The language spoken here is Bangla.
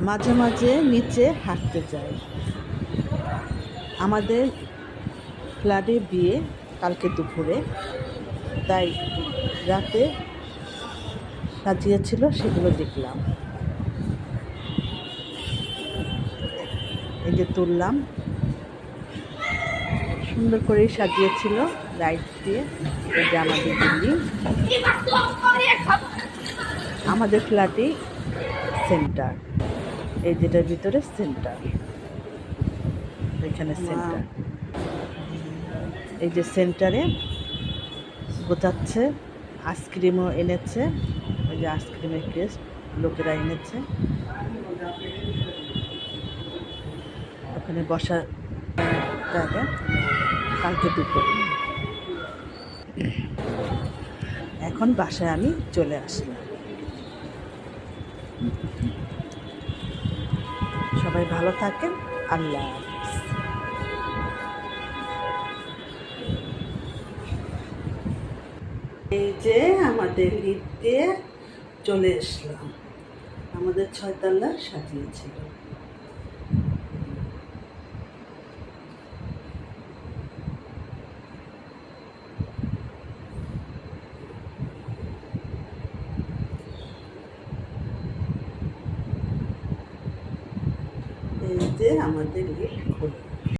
মাঝে মাঝে নিচে হাঁটতে যাই। আমাদের ফ্ল্যাটে বিয়ে কালকে দুপুরে, তাই রাতে সাজিয়েছিল, সেগুলো দেখলাম। এই যে তুললাম, সুন্দর করে সাজিয়েছিল লাইট দিয়ে। এই যে আমাদের বিল্ডিং, আমাদের ফ্ল্যাটে সেন্টার, এই যেটার ভিতরে সেন্টার, এখানে সেন্টার। এই যে সেন্টারে বোঝাচ্ছে আইসক্রিমও এনেছে, ওই যে আইসক্রিমের কেস লোকেরা এনেছে। ওখানে বসার জায়গা কালকে দুপুরে। এখন বাসায় আমি চলে আসলাম। সবাই ভালো থাকেন, আল্লাহ হাফেজ। এই যে আমাদের লিফট দিয়ে চলে আসলাম, আমাদের 6 তলা সাজিয়েছিল। এই যে আমাদের লিফট খোলা।